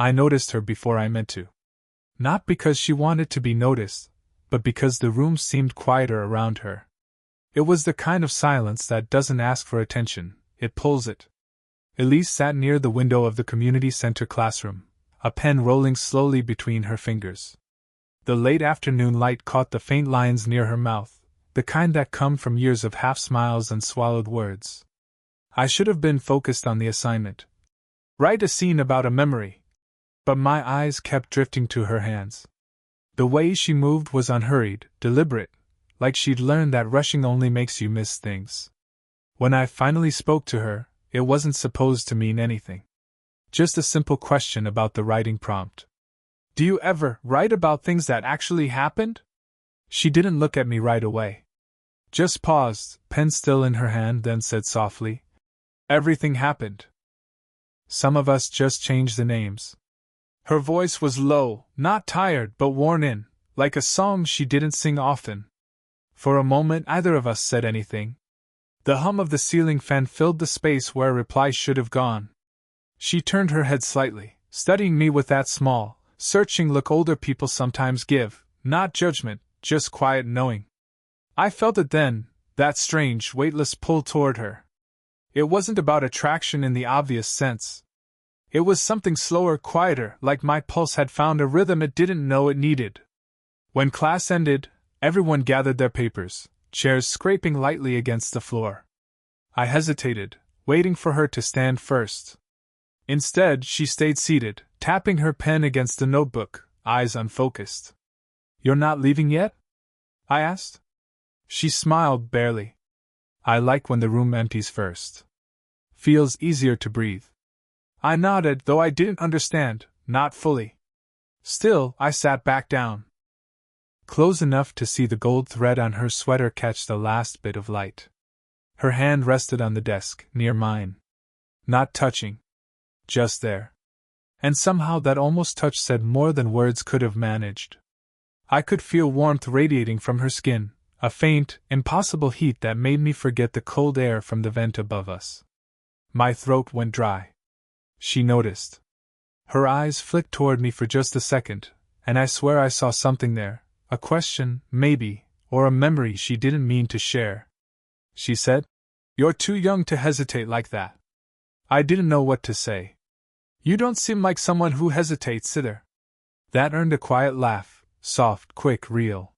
I noticed her before I meant to. Not because she wanted to be noticed, but because the room seemed quieter around her. It was the kind of silence that doesn't ask for attention, it pulls it. Elise sat near the window of the community center classroom, a pen rolling slowly between her fingers. The late afternoon light caught the faint lines near her mouth, the kind that come from years of half-smiles and swallowed words. I should have been focused on the assignment. Write a scene about a memory. But my eyes kept drifting to her hands. The way she moved was unhurried, deliberate, like she'd learned that rushing only makes you miss things. When I finally spoke to her, it wasn't supposed to mean anything. Just a simple question about the writing prompt. Do you ever write about things that actually happened? She didn't look at me right away. Just paused, pen still in her hand, then said softly, "Everything happened. Some of us just changed the names." Her voice was low, not tired but worn in, like a song she didn't sing often. For a moment neither of us said anything. The hum of the ceiling fan filled the space where a reply should have gone. She turned her head slightly, studying me with that small, searching look older people sometimes give, not judgment, just quiet knowing. I felt it then, that strange, weightless pull toward her. It wasn't about attraction in the obvious sense. It was something slower, quieter, like my pulse had found a rhythm it didn't know it needed. When class ended, everyone gathered their papers, chairs scraping lightly against the floor. I hesitated, waiting for her to stand first. Instead, she stayed seated, tapping her pen against the notebook, eyes unfocused. "You're not leaving yet?" I asked. She smiled barely. "I like when the room empties first. Feels easier to breathe." I nodded, though I didn't understand, not fully. Still, I sat back down. Close enough to see the gold thread on her sweater catch the last bit of light. Her hand rested on the desk, near mine. Not touching. Just there. And somehow that almost touch said more than words could have managed. I could feel warmth radiating from her skin, a faint, impossible heat that made me forget the cold air from the vent above us. My throat went dry. She noticed. Her eyes flicked toward me for just a second, and I swear I saw something there, a question, maybe, or a memory she didn't mean to share. She said, "You're too young to hesitate like that." I didn't know what to say. "You don't seem like someone who hesitates either." That earned a quiet laugh, soft, quick, real.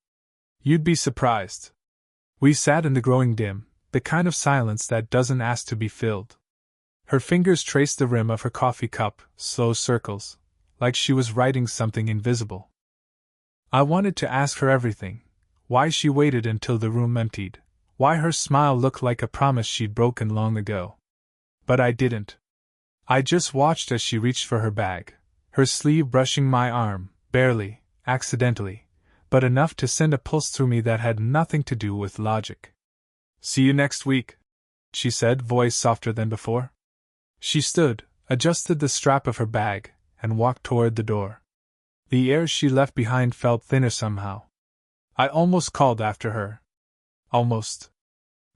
"You'd be surprised." We sat in the growing dim, the kind of silence that doesn't ask to be filled. Her fingers traced the rim of her coffee cup, slow circles, like she was writing something invisible. I wanted to ask her everything: why she waited until the room emptied, why her smile looked like a promise she'd broken long ago. But I didn't. I just watched as she reached for her bag, her sleeve brushing my arm, barely, accidentally, but enough to send a pulse through me that had nothing to do with logic. "See you next week," she said, voice softer than before. She stood, adjusted the strap of her bag, and walked toward the door. The air she left behind felt thinner somehow. I almost called after her. Almost.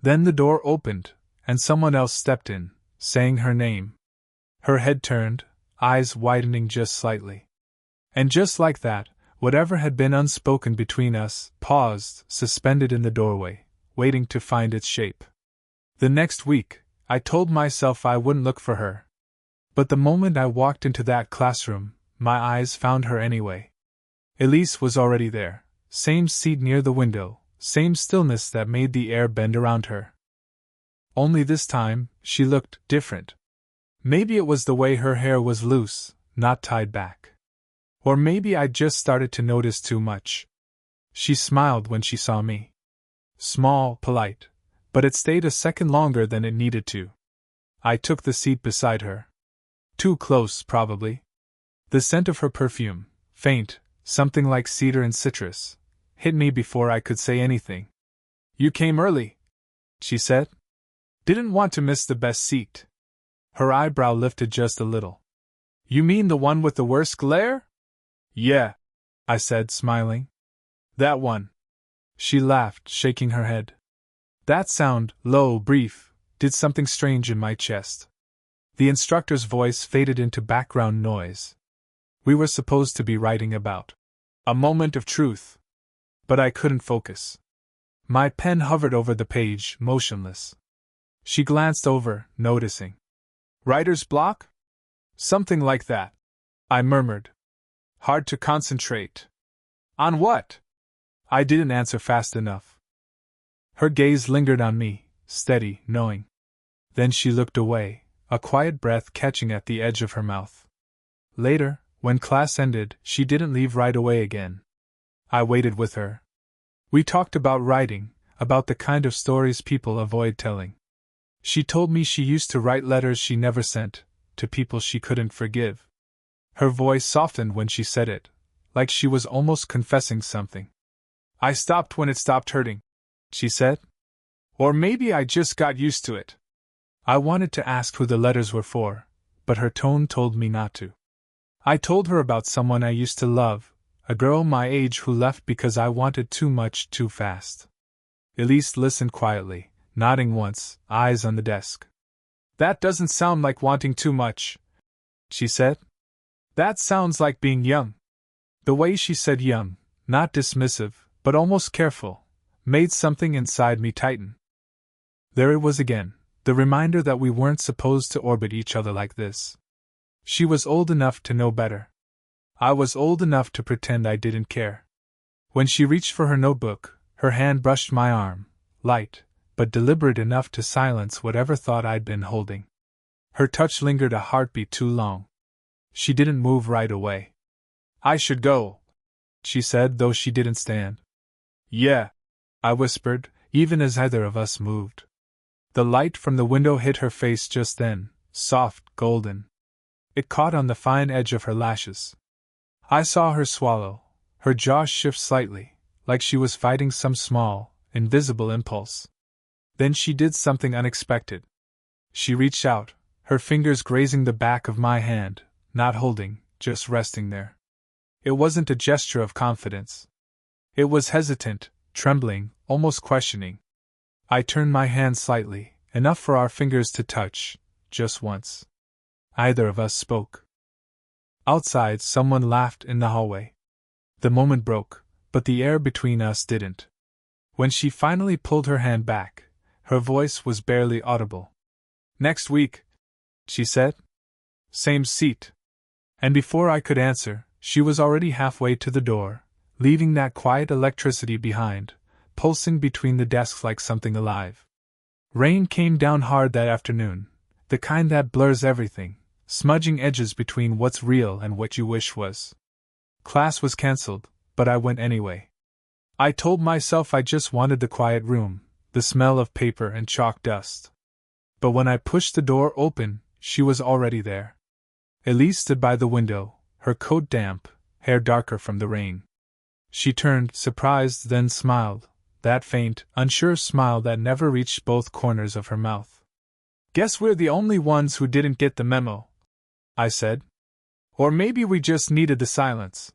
Then the door opened, and someone else stepped in, saying her name. Her head turned, eyes widening just slightly. And just like that, whatever had been unspoken between us paused, suspended in the doorway, waiting to find its shape. The next week, I told myself I wouldn't look for her. But the moment I walked into that classroom, my eyes found her anyway. Elise was already there, same seat near the window, same stillness that made the air bend around her. Only this time, she looked different. Maybe it was the way her hair was loose, not tied back. Or maybe I'd just started to notice too much. She smiled when she saw me. Small, polite. But it stayed a second longer than it needed to. I took the seat beside her. Too close, probably. The scent of her perfume, faint, something like cedar and citrus, hit me before I could say anything. "You came early," she said. "Didn't want to miss the best seat." Her eyebrow lifted just a little. "You mean the one with the worst glare?" "Yeah," I said, smiling. "That one." She laughed, shaking her head. That sound, low, brief, did something strange in my chest. The instructor's voice faded into background noise. We were supposed to be writing about a moment of truth. But I couldn't focus. My pen hovered over the page, motionless. She glanced over, noticing. Writer's block? Something like that, I murmured. Hard to concentrate. On what? I didn't answer fast enough. Her gaze lingered on me, steady, knowing. Then she looked away, a quiet breath catching at the edge of her mouth. Later, when class ended, she didn't leave right away again. I waited with her. We talked about writing, about the kind of stories people avoid telling. She told me she used to write letters she never sent, to people she couldn't forgive. Her voice softened when she said it, like she was almost confessing something. I stopped when it stopped hurting, she said. Or maybe I just got used to it. I wanted to ask who the letters were for, but her tone told me not to. I told her about someone I used to love, a girl my age who left because I wanted too much too fast. Elise listened quietly, nodding once, eyes on the desk. That doesn't sound like wanting too much, she said. That sounds like being young. The way she said young, not dismissive, but almost careful, made something inside me tighten. There it was again, the reminder that we weren't supposed to orbit each other like this. She was old enough to know better. I was old enough to pretend I didn't care. When she reached for her notebook, her hand brushed my arm, light, but deliberate enough to silence whatever thought I'd been holding. Her touch lingered a heartbeat too long. She didn't move right away. I should go, she said, though she didn't stand. Yeah, I whispered, even as either of us moved. The light from the window hit her face just then, soft, golden. It caught on the fine edge of her lashes. I saw her swallow, her jaw shift slightly, like she was fighting some small, invisible impulse. Then she did something unexpected. She reached out, her fingers grazing the back of my hand, not holding, just resting there. It wasn't a gesture of confidence. It was hesitant, trembling, almost questioning. I turned my hand slightly, enough for our fingers to touch, just once. Either of us spoke. Outside, someone laughed in the hallway. The moment broke, but the air between us didn't. When she finally pulled her hand back, her voice was barely audible. Next week, she said. Same seat. And before I could answer, she was already halfway to the door, leaving that quiet electricity behind, pulsing between the desks like something alive. Rain came down hard that afternoon, the kind that blurs everything, smudging edges between what's real and what you wish was. Class was cancelled, but I went anyway. I told myself I just wanted the quiet room, the smell of paper and chalk dust. But when I pushed the door open, she was already there. Elise stood by the window, her coat damp, hair darker from the rain. She turned, surprised, then smiled, that faint, unsure smile that never reached both corners of her mouth. Guess we're the only ones who didn't get the memo, I said. Or maybe we just needed the silence,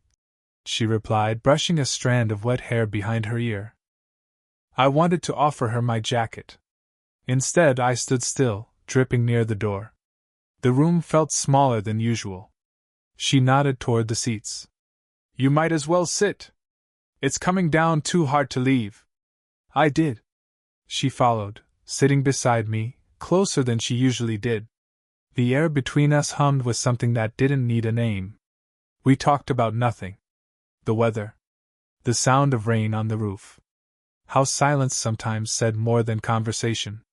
she replied, brushing a strand of wet hair behind her ear. I wanted to offer her my jacket. Instead, I stood still, dripping near the door. The room felt smaller than usual. She nodded toward the seats. You might as well sit. It's coming down too hard to leave. I did. She followed, sitting beside me, closer than she usually did. The air between us hummed with something that didn't need a name. We talked about nothing. The weather. The sound of rain on the roof. How silence sometimes said more than conversation.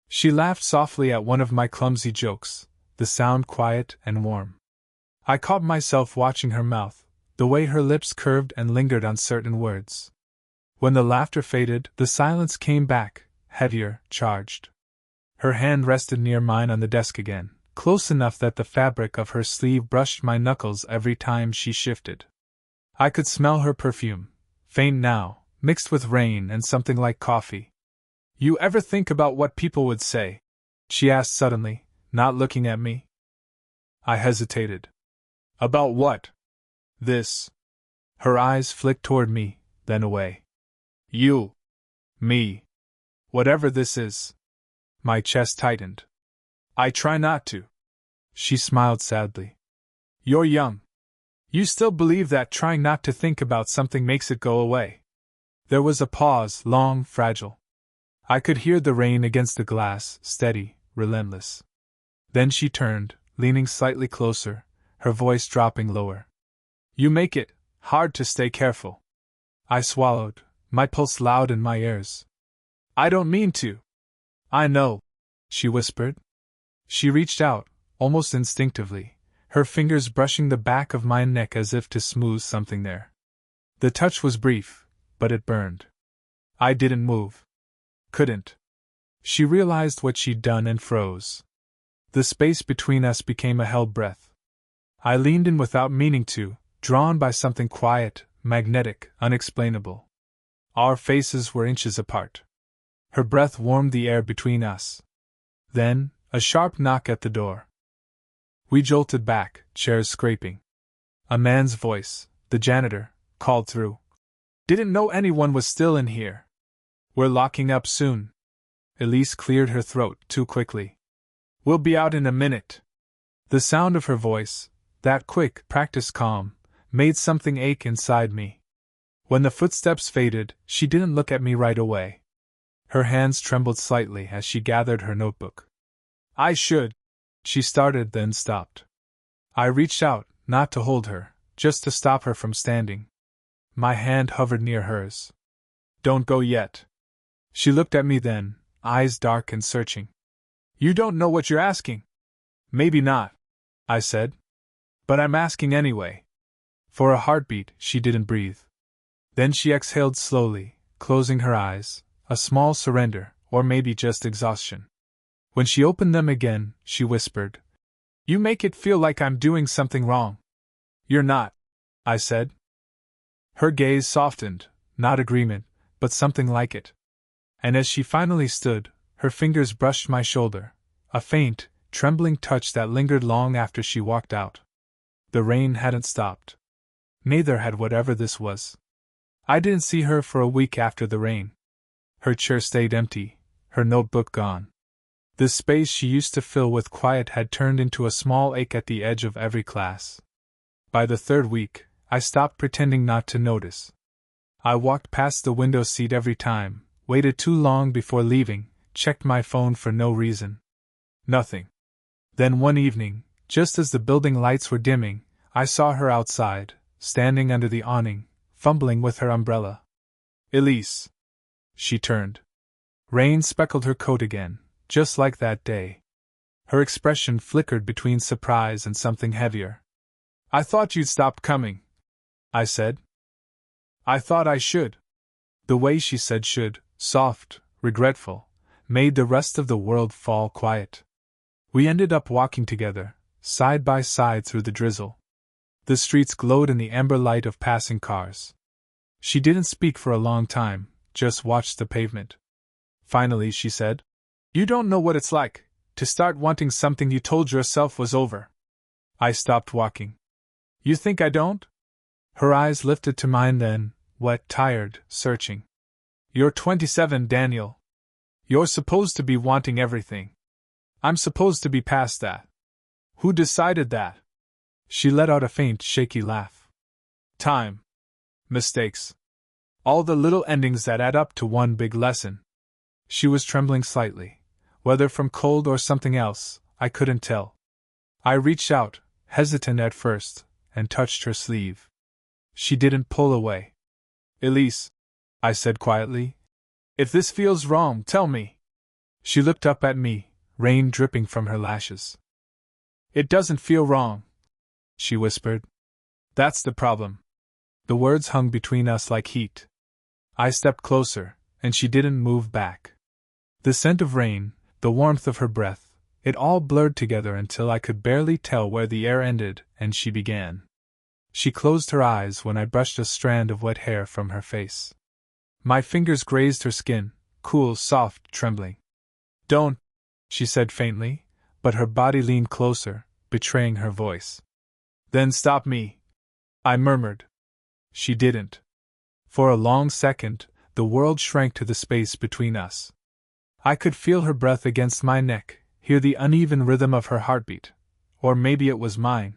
She laughed softly at one of my clumsy jokes, the sound quiet and warm. I caught myself watching her mouth, the way her lips curved and lingered on certain words. When the laughter faded, the silence came back, heavier, charged. Her hand rested near mine on the desk again, close enough that the fabric of her sleeve brushed my knuckles every time she shifted. I could smell her perfume, faint now, mixed with rain and something like coffee. You ever think about what people would say? She asked suddenly, not looking at me. I hesitated. About what? This. Her eyes flicked toward me, then away. You. Me. Whatever this is. My chest tightened. I try not to. She smiled sadly. You're young. You still believe that trying not to think about something makes it go away? There was a pause, long, fragile. I could hear the rain against the glass, steady, relentless. Then she turned, leaning slightly closer, her voice dropping lower. You make it hard to stay careful. I swallowed, my pulse loud in my ears. I don't mean to. I know, she whispered. She reached out, almost instinctively, her fingers brushing the back of my neck as if to smooth something there. The touch was brief, but it burned. I didn't move. Couldn't. She realized what she'd done and froze. The space between us became a held breath. I leaned in without meaning to, drawn by something quiet, magnetic, unexplainable. Our faces were inches apart. Her breath warmed the air between us. Then, a sharp knock at the door. We jolted back, chairs scraping. A man's voice, the janitor, called through. Didn't know anyone was still in here. We're locking up soon. Elise cleared her throat too quickly. We'll be out in a minute. The sound of her voice, that quick, practiced calm, made something ache inside me. When the footsteps faded, she didn't look at me right away. Her hands trembled slightly as she gathered her notebook. I should. She started, then stopped. I reached out, not to hold her, just to stop her from standing. My hand hovered near hers. Don't go yet. She looked at me then, eyes dark and searching. You don't know what you're asking. Maybe not, I said. But I'm asking anyway. For a heartbeat, she didn't breathe. Then she exhaled slowly, closing her eyes, a small surrender, or maybe just exhaustion. When she opened them again, she whispered, You make it feel like I'm doing something wrong. You're not, I said. Her gaze softened, not agreement, but something like it. And as she finally stood, her fingers brushed my shoulder, a faint, trembling touch that lingered long after she walked out. The rain hadn't stopped. Neither had whatever this was. I didn't see her for a week after the rain. Her chair stayed empty, her notebook gone. The space she used to fill with quiet had turned into a small ache at the edge of every class. By the third week, I stopped pretending not to notice. I walked past the window seat every time, waited too long before leaving, checked my phone for no reason. Nothing. Then one evening, just as the building lights were dimming, I saw her outside, standing under the awning, fumbling with her umbrella. Elise. She turned. Rain speckled her coat again, just like that day. Her expression flickered between surprise and something heavier. I thought you'd stopped coming, I said. I thought I should. The way she said should, soft, regretful, made the rest of the world fall quiet. We ended up walking together, side by side through the drizzle. The streets glowed in the amber light of passing cars. She didn't speak for a long time, just watched the pavement. Finally she said, You don't know what it's like to start wanting something you told yourself was over. I stopped walking. You think I don't? Her eyes lifted to mine then, wet, tired, searching. You're 27, Daniel. You're supposed to be wanting everything. I'm supposed to be past that. Who decided that? She let out a faint, shaky laugh. Time. Mistakes. All the little endings that add up to one big lesson. She was trembling slightly. Whether from cold or something else, I couldn't tell. I reached out, hesitant at first, and touched her sleeve. She didn't pull away. Elise, I said quietly, if this feels wrong, tell me. She looked up at me, rain dripping from her lashes. It doesn't feel wrong, she whispered. That's the problem. The words hung between us like heat. I stepped closer, and she didn't move back. The scent of rain, the warmth of her breath, it all blurred together until I could barely tell where the air ended and she began. She closed her eyes when I brushed a strand of wet hair from her face. My fingers grazed her skin, cool, soft, trembling. Don't, she said faintly, but her body leaned closer, betraying her voice. Then stop me, I murmured. She didn't. For a long second, the world shrank to the space between us. I could feel her breath against my neck, hear the uneven rhythm of her heartbeat. Or maybe it was mine.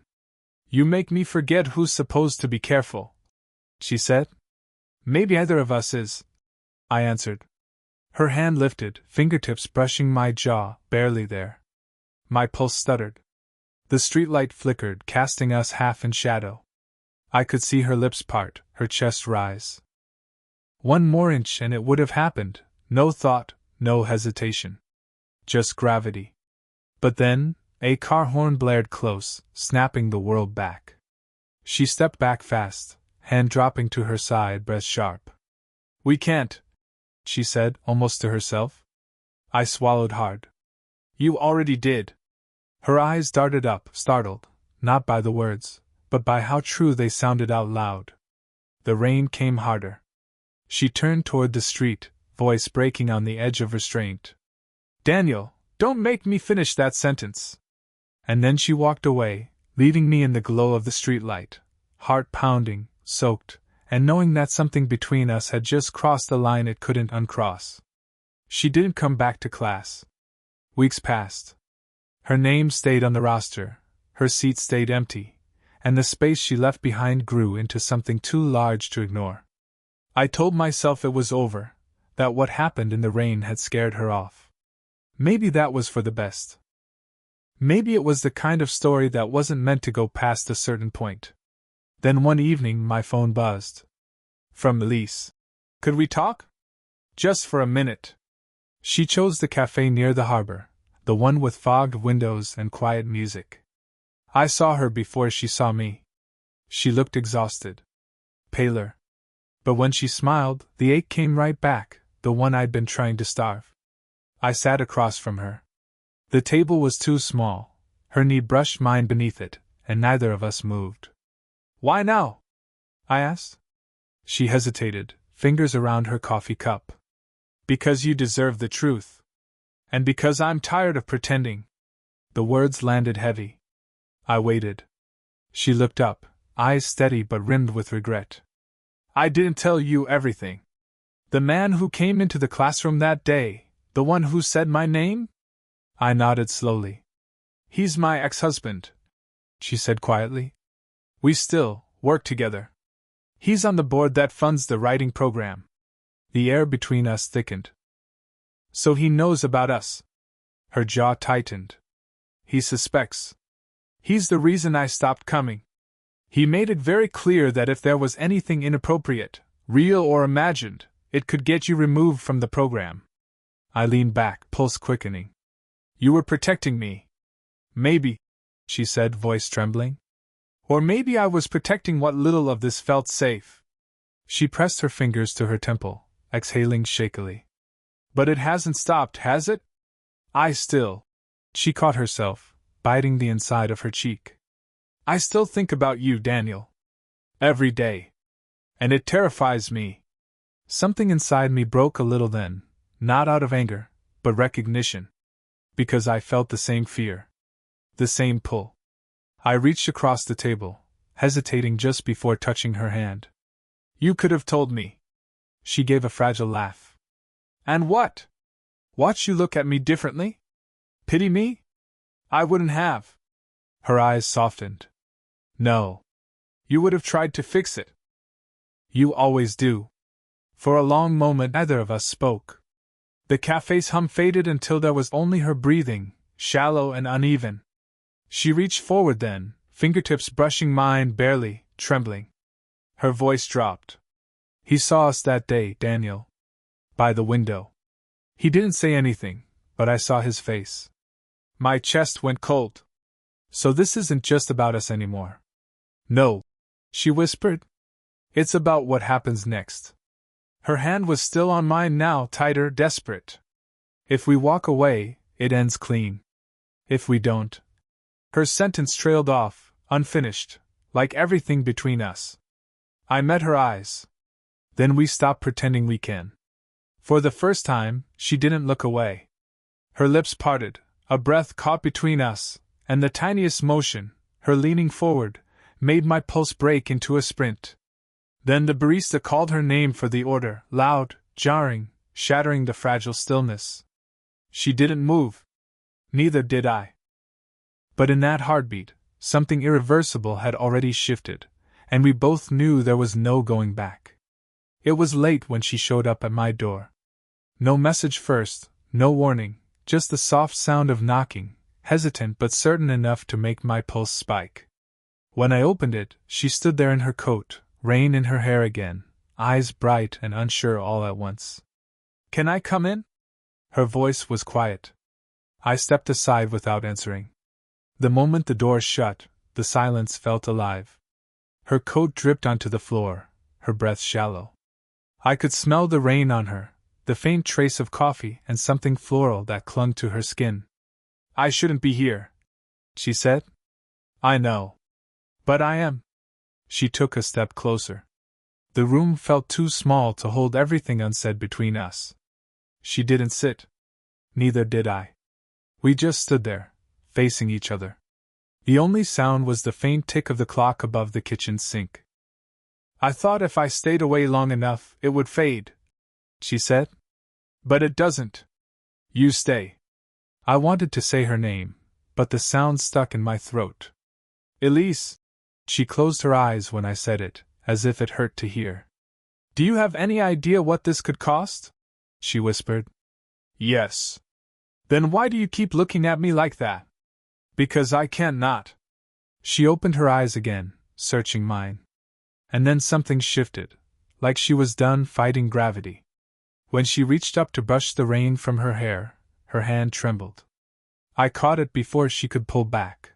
You make me forget who's supposed to be careful, she said. Maybe either of us is, I answered. Her hand lifted, fingertips brushing my jaw, barely there. My pulse stuttered. The streetlight flickered, casting us half in shadow. I could see her lips part, her chest rise. One more inch and it would have happened, no thought, no hesitation. Just gravity. But then, a car horn blared close, snapping the world back. She stepped back fast, hand dropping to her side, breath sharp. We can't, she said, almost to herself. I swallowed hard. You already did. Her eyes darted up, startled, not by the words, but by how true they sounded out loud. The rain came harder. She turned toward the street, voice breaking on the edge of restraint. Daniel, don't make me finish that sentence. And then she walked away, leaving me in the glow of the streetlight, heart pounding, soaked, and knowing that something between us had just crossed the line it couldn't uncross. She didn't come back to class. Weeks passed. Her name stayed on the roster, her seat stayed empty, and the space she left behind grew into something too large to ignore. I told myself it was over, that what happened in the rain had scared her off. Maybe that was for the best. Maybe it was the kind of story that wasn't meant to go past a certain point. Then one evening my phone buzzed. From Elise. Could we talk? Just for a minute. She chose the cafe near the harbor, the one with fogged windows and quiet music. I saw her before she saw me. She looked exhausted. Paler. But when she smiled, the ache came right back, the one I'd been trying to starve. I sat across from her. The table was too small, her knee brushed mine beneath it, and neither of us moved. Why now? I asked. She hesitated, fingers around her coffee cup. Because you deserve the truth. And because I'm tired of pretending. The words landed heavy. I waited. She looked up, eyes steady but rimmed with regret. I didn't tell you everything. The man who came into the classroom that day, the one who said my name? I nodded slowly. He's my ex-husband, she said quietly. We still work together. He's on the board that funds the writing program. The air between us thickened. So he knows about us. Her jaw tightened. He suspects. He's the reason I stopped coming. He made it very clear that if there was anything inappropriate, real or imagined, it could get you removed from the program. I leaned back, pulse quickening. You were protecting me. Maybe, she said, voice trembling. Or maybe I was protecting what little of this felt safe. She pressed her fingers to her temple, exhaling shakily. But it hasn't stopped, has it? She caught herself, biting the inside of her cheek. I still think about you, Daniel. Every day. And it terrifies me. Something inside me broke a little then, not out of anger, but recognition. Because I felt the same fear. The same pull. I reached across the table, hesitating just before touching her hand. You could have told me. She gave a fragile laugh. And what? Watch you look at me differently? Pity me? I wouldn't have. Her eyes softened. No. You would have tried to fix it. You always do. For a long moment neither of us spoke. The cafe's hum faded until there was only her breathing, shallow and uneven. She reached forward then, fingertips brushing mine barely, trembling. Her voice dropped. He saw us that day, Daniel. By the window. He didn't say anything, but I saw his face. My chest went cold. So this isn't just about us anymore. No, she whispered. It's about what happens next. Her hand was still on mine now, tighter, desperate. If we walk away, it ends clean. If we don't. Her sentence trailed off, unfinished, like everything between us. I met her eyes. Then we stopped pretending we can. For the first time, she didn't look away. Her lips parted, a breath caught between us, and the tiniest motion, her leaning forward, made my pulse break into a sprint. Then the barista called her name for the order, loud, jarring, shattering the fragile stillness. She didn't move. Neither did I. But in that heartbeat, Something irreversible had already shifted, and we both knew there was no going back. It was late when she showed up at my door. No message first, no warning, just the soft sound of knocking, hesitant but certain enough to make my pulse spike. When I opened it, she stood there in her coat, rain in her hair again, eyes bright and unsure all at once. "Can I come in?" Her voice was quiet. I stepped aside without answering. The moment the door shut, the silence felt alive. Her coat dripped onto the floor, her breath shallow. I could smell the rain on her, the faint trace of coffee and something floral that clung to her skin. "I shouldn't be here," she said. "I know. But I am." She took a step closer. The room felt too small to hold everything unsaid between us. She didn't sit. Neither did I. We just stood there, facing each other. The only sound was the faint tick of the clock above the kitchen sink. "I thought if I stayed away long enough, it would fade," she said. "But it doesn't. You stay." I wanted to say her name, but the sound stuck in my throat. "Elise." She closed her eyes when I said it, as if it hurt to hear. "Do you have any idea what this could cost?" she whispered. "Yes." "Then why do you keep looking at me like that?" "Because I can't not." She opened her eyes again, searching mine. And then something shifted, like she was done fighting gravity. When she reached up to brush the rain from her hair, her hand trembled. I caught it before she could pull back.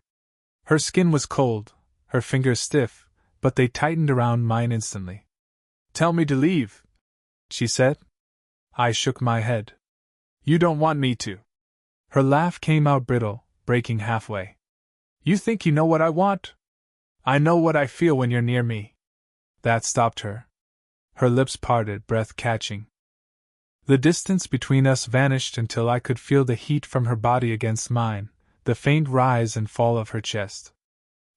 Her skin was cold, her fingers stiff, but they tightened around mine instantly. "Tell me to leave," she said. I shook my head. "You don't want me to." Her laugh came out brittle, breaking halfway. "You think you know what I want? I know what I feel when you're near me." That stopped her. Her lips parted, breath catching. The distance between us vanished until I could feel the heat from her body against mine, the faint rise and fall of her chest.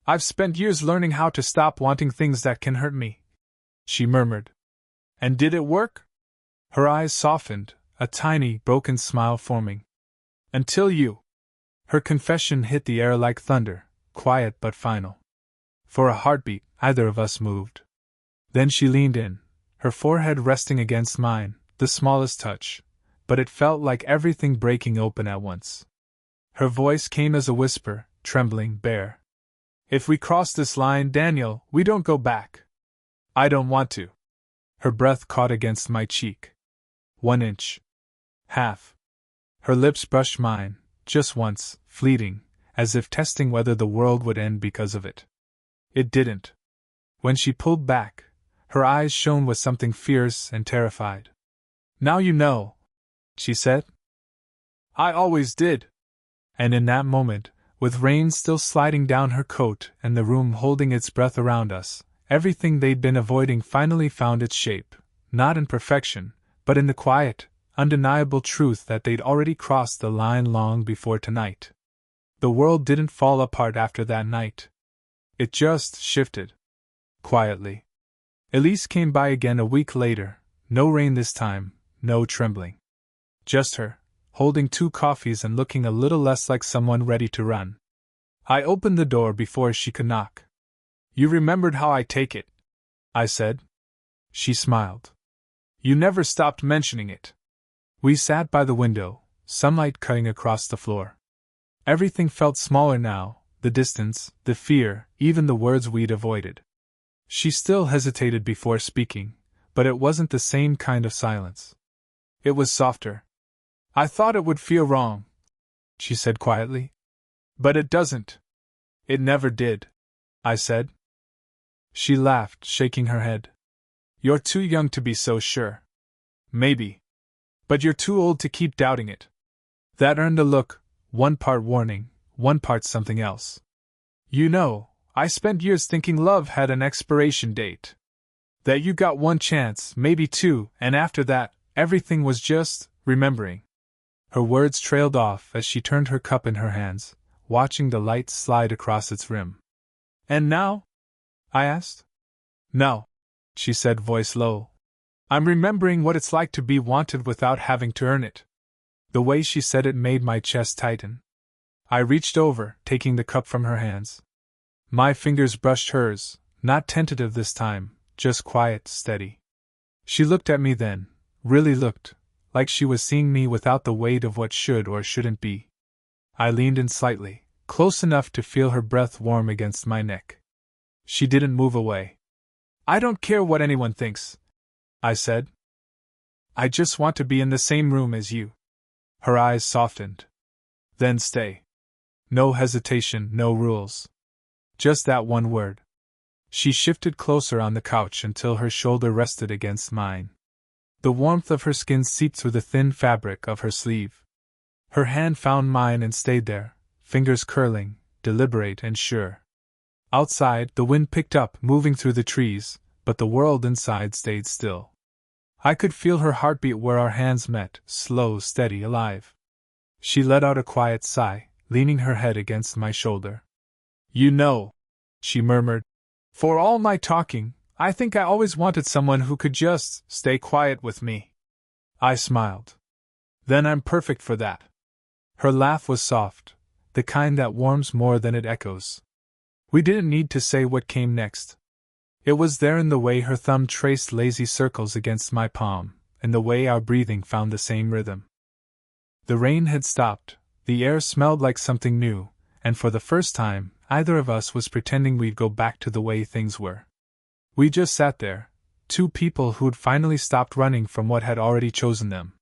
"I've spent years learning how to stop wanting things that can hurt me," she murmured. "And did it work?" Her eyes softened, a tiny, broken smile forming. "Until you." Her confession hit the air like thunder, quiet but final. For a heartbeat, either of us moved. Then she leaned in, her forehead resting against mine, the smallest touch, but it felt like everything breaking open at once. Her voice came as a whisper, trembling, bare. "If we cross this line, Daniel, we don't go back. I don't want to." Her breath caught against my cheek. 1 inch. Half. Her lips brushed mine, just once, fleeting, as if testing whether the world would end because of it. It didn't. When she pulled back, her eyes shone with something fierce and terrified. "Now you know," she said. "I always did." And in that moment, with rain still sliding down her coat and the room holding its breath around us, everything they'd been avoiding finally found its shape, not in perfection, but in the quiet, undeniable truth that they'd already crossed the line long before tonight. The world didn't fall apart after that night. It just shifted. Quietly. Elise came by again a week later, no rain this time, no trembling. Just her, holding 2 coffees and looking a little less like someone ready to run. I opened the door before she could knock. "You remembered how I take it," I said. She smiled. "You never stopped mentioning it." We sat by the window, sunlight cutting across the floor. Everything felt smaller now, the distance, the fear, even the words we'd avoided. She still hesitated before speaking, but it wasn't the same kind of silence. It was softer. "I thought it would feel wrong," she said quietly. "But it doesn't." "It never did," I said. She laughed, shaking her head. "You're too young to be so sure." "Maybe. But you're too old to keep doubting it." That earned a look, one part warning, one part something else. "You know, I spent years thinking love had an expiration date. That you got 1 chance, maybe 2, and after that, everything was just remembering." Her words trailed off as she turned her cup in her hands, watching the light slide across its rim. "And now?" I asked. "No," she said, voice low. "I'm remembering what it's like to be wanted without having to earn it." The way she said it made my chest tighten. I reached over, taking the cup from her hands. My fingers brushed hers, not tentative this time, just quiet, steady. She looked at me then, really looked, like she was seeing me without the weight of what should or shouldn't be. I leaned in slightly, close enough to feel her breath warm against my neck. She didn't move away. I don't care what anyone thinks, I said. I just want to be in the same room as you. Her eyes softened. Then stay. No hesitation, no rules. Just that one word. She shifted closer on the couch until her shoulder rested against mine. The warmth of her skin seeped through the thin fabric of her sleeve. Her hand found mine and stayed there, fingers curling, deliberate and sure. Outside, the wind picked up, moving through the trees, but the world inside stayed still. I could feel her heartbeat where our hands met, slow, steady, alive. She let out a quiet sigh, leaning her head against my shoulder. You know, she murmured, for all my talking, I think I always wanted someone who could just stay quiet with me. I smiled. Then I'm perfect for that. Her laugh was soft, the kind that warms more than it echoes. We didn't need to say what came next. It was there in the way her thumb traced lazy circles against my palm, and the way our breathing found the same rhythm. The rain had stopped, the air smelled like something new, and for the first time, either of us was pretending we'd go back to the way things were. We just sat there, two people who'd finally stopped running from what had already chosen them.